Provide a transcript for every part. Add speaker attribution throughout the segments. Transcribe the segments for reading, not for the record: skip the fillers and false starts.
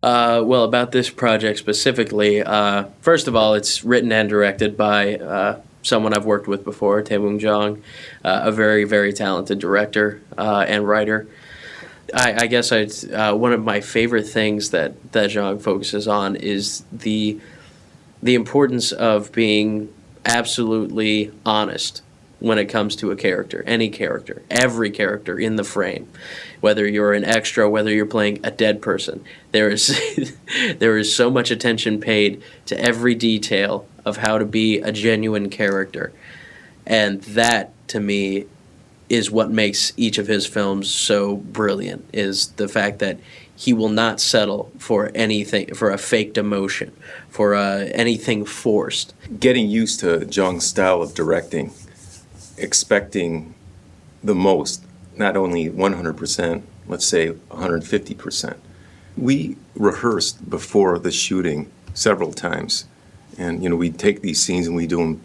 Speaker 1: Well, about this project specifically, first of all, it's written and directed by someone I've worked with before, Tae-woong Jang, a very, very talented director and writer. I guess one of my favorite things that Jang focuses on is the importance of being absolutely honest when it comes to a character, any character, every character in the frame. Whether you're an extra, whether you're playing a dead person, there is there is so much attention paid to every detail of how to be a genuine character. And that, to me, is what makes each of his films so brilliant, is the fact that he will not settle for anything, for a faked emotion, for anything forced.
Speaker 2: Getting used to Jung's style of directing, expecting the most, not only 100%, let's say 150%. We rehearsed before the shooting several times, and we'd take these scenes and we do them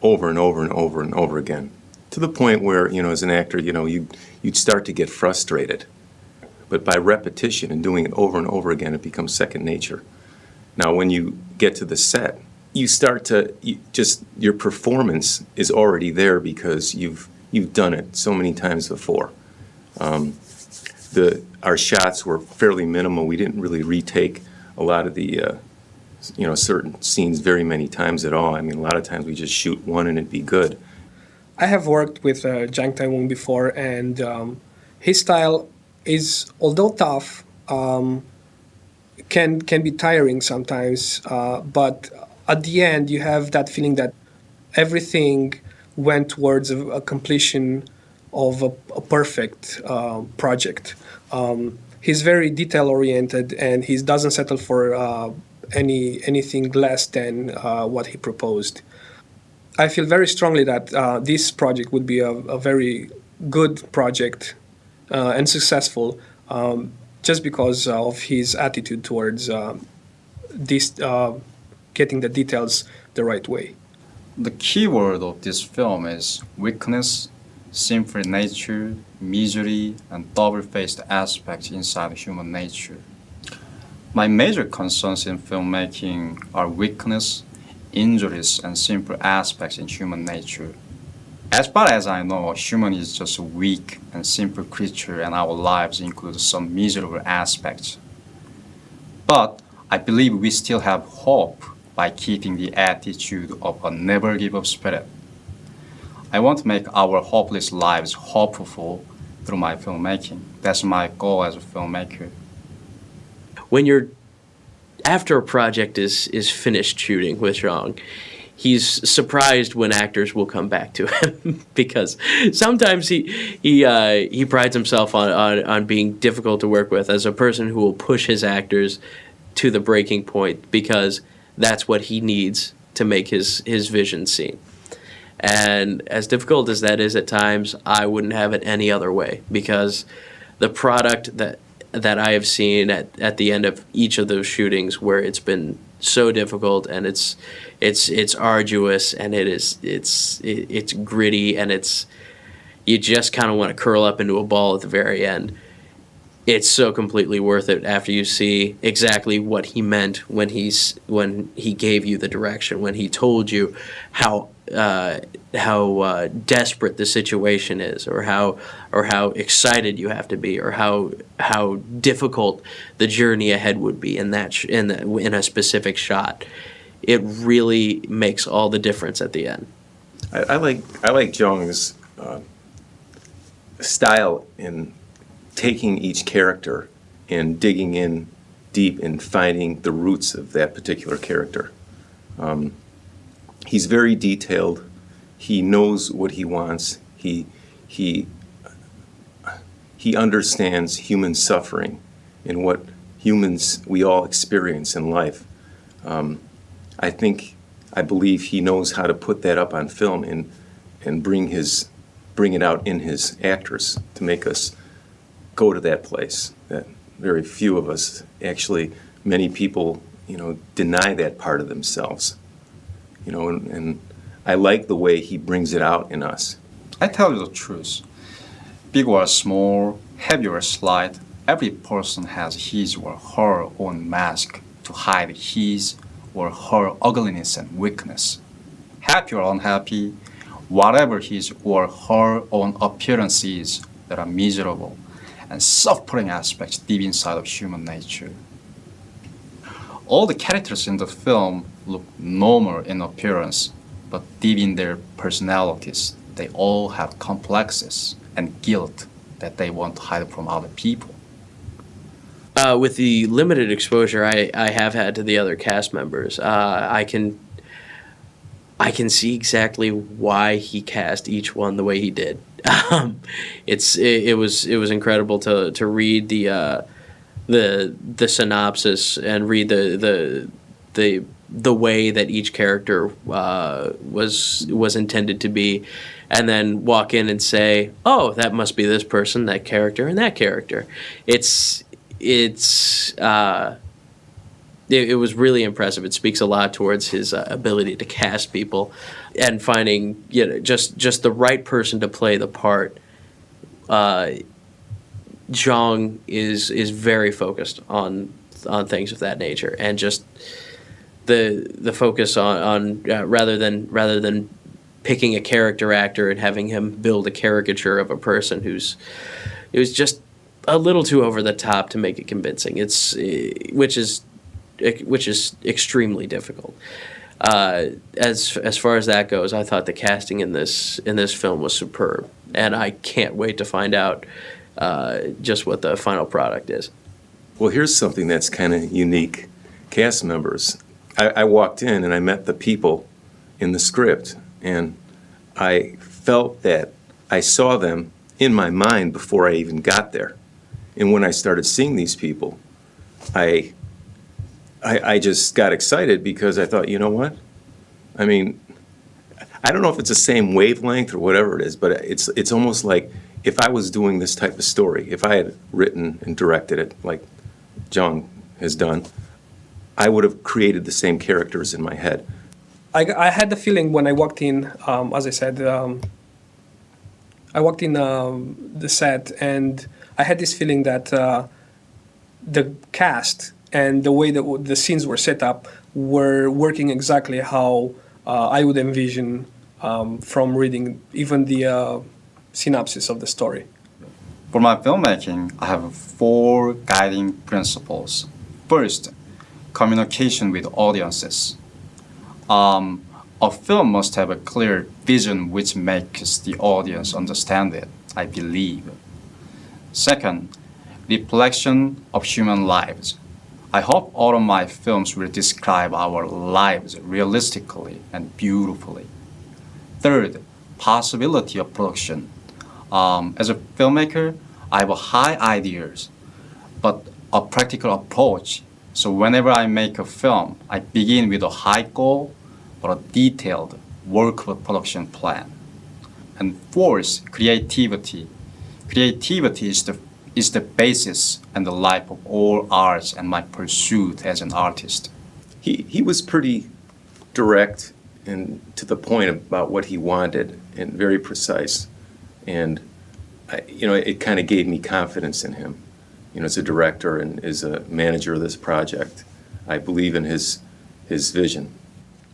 Speaker 2: over and over and over and over again, to the point where, as an actor, you'd start to get frustrated. But by repetition and doing it over and over again, it becomes second nature. Now, when you get to the set, you start to your performance is already there because you've done it so many times before. Our shots were fairly minimal. We didn't really retake a lot of the certain scenes very many times at all. I mean, a lot of times we just shoot one and it'd be good.
Speaker 3: I have worked with Jang Tae-woong before, and his style is, although tough, can be tiring sometimes, but at the end you have that feeling that everything went towards a completion of a perfect project. He's very detail oriented, and he doesn't settle for anything less than what he proposed. I feel very strongly that this project would be a very good project and successful, just because of his attitude towards this, getting the details the right way.
Speaker 4: The key word of this film is weakness, simple nature, misery, and double-faced aspects inside human nature. My major concerns in filmmaking are weakness, injuries, and simple aspects in human nature. As far as I know, human is just a weak and simple creature, and our lives include some miserable aspects. But I believe we still have hope by keeping the attitude of a never-give-up spirit. I want to make our hopeless lives hopeful through my filmmaking. That's my goal as a filmmaker.
Speaker 1: When you're after a project is finished shooting with Zhang, he's surprised when actors will come back to him because sometimes he prides himself on being difficult to work with as a person who will push his actors to the breaking point because that's what he needs to make his vision seen. And as difficult as that is at times, I wouldn't have it any other way, because the product that I have seen at the end of each of those shootings, where it's been so difficult and it's arduous and it's gritty and you just kind of want to curl up into a ball at the very end. It's so completely worth it after you see exactly what he meant when he gave you the direction, when he told you how desperate the situation is, or how excited you have to be, or how difficult the journey ahead would be in a specific shot. It really makes all the difference at the end.
Speaker 2: I like Jung's style in taking each character and digging in deep and finding the roots of that particular character. He's very detailed. He knows what he wants. He understands human suffering and what humans we all experience in life. I believe he knows how to put that up on film and bring it out in his actors to make us go to that place that very few of us actually, many people, deny that part of themselves. And I like the way he brings it out in us.
Speaker 4: I tell you the truth. Big or small, heavy or slight, every person has his or her own mask to hide his or her ugliness and weakness. Happy or unhappy, whatever his or her own appearance is, there are miserable and suffering aspects deep inside of human nature. All the characters in the film look normal in appearance, but deep in their personalities, they all have complexes and guilt that they want to hide from other people.
Speaker 1: With the limited exposure I have had to the other cast members, I can see exactly why he cast each one the way he did. It was incredible to read the synopsis and read the way that each character was intended to be, and then walk in and say, "Oh, that must be this person, that character, and that character." It was really impressive. It speaks a lot towards his ability to cast people and finding just the right person to play the part. Jang is very focused on things of that nature, and just the focus on rather than picking a character actor and having him build a caricature of a person it was just a little too over the top to make it convincing. Which is extremely difficult. As far as that goes, I thought the casting in this film was superb, and I can't wait to find out just what the final product is.
Speaker 2: Well, here's something that's kind of unique. Cast members. I walked in and I met the people in the script, and I felt that I saw them in my mind before I even got there. And when I started seeing these people, I just got excited because I thought, you know what? I mean, I don't know if it's the same wavelength or whatever it is, but it's almost like if I was doing this type of story, if I had written and directed it like Jang has done, I would have created the same characters in my head.
Speaker 3: I had the feeling when I walked in, as I said, I walked in the set, and I had this feeling that the cast and the way that the scenes were set up were working exactly how I would envision from reading even the synopsis of the story.
Speaker 4: For my filmmaking, I have 4 guiding principles. First, communication with audiences. A film must have a clear vision which makes the audience understand it, I believe. Second, reflection of human lives. I hope all of my films will describe our lives realistically and beautifully. Third, possibility of production. As a filmmaker, I have high ideas, but a practical approach. So whenever I make a film, I begin with a high goal or a detailed workable production plan. And fourth, creativity. Creativity is the basis and the life of all arts and my pursuit as an artist.
Speaker 2: He was pretty direct and to the point about what he wanted and very precise. And it kind of gave me confidence in him. As a director and as a manager of this project, I believe in his vision.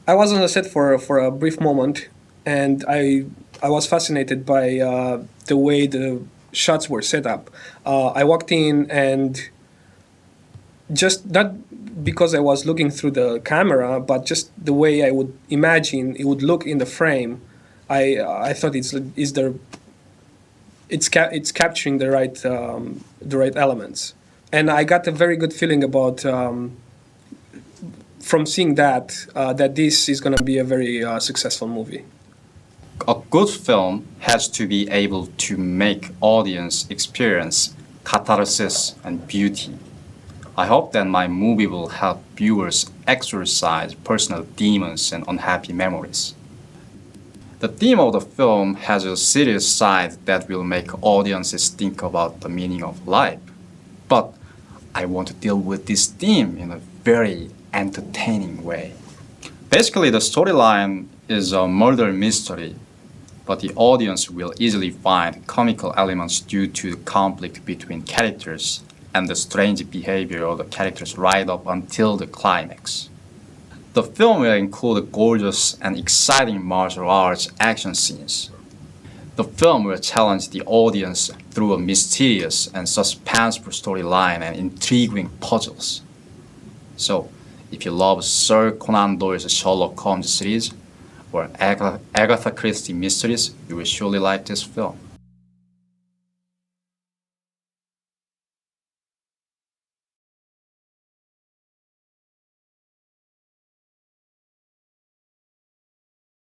Speaker 3: I was on the set for a brief moment, and I was fascinated by the way the shots were set up. I walked in, and just not because I was looking through the camera, but just the way I would imagine it would look in the frame. I thought it's capturing the right elements, and I got a very good feeling about from seeing that this is going to be a very successful movie.
Speaker 4: A good film has to be able to make audience experience catharsis and beauty. I hope that my movie will help viewers exorcise personal demons and unhappy memories. The theme of the film has a serious side that will make audiences think about the meaning of life. But I want to deal with this theme in a very entertaining way. Basically, the storyline is a murder mystery, but the audience will easily find comical elements due to the conflict between characters and the strange behavior of the characters right up until the climax. The film will include gorgeous and exciting martial arts action scenes. The film will challenge the audience through a mysterious and suspenseful storyline and intriguing puzzles. So, if you love Sir Conan Doyle's Sherlock Holmes series or Agatha Christie mysteries, you will surely like this film.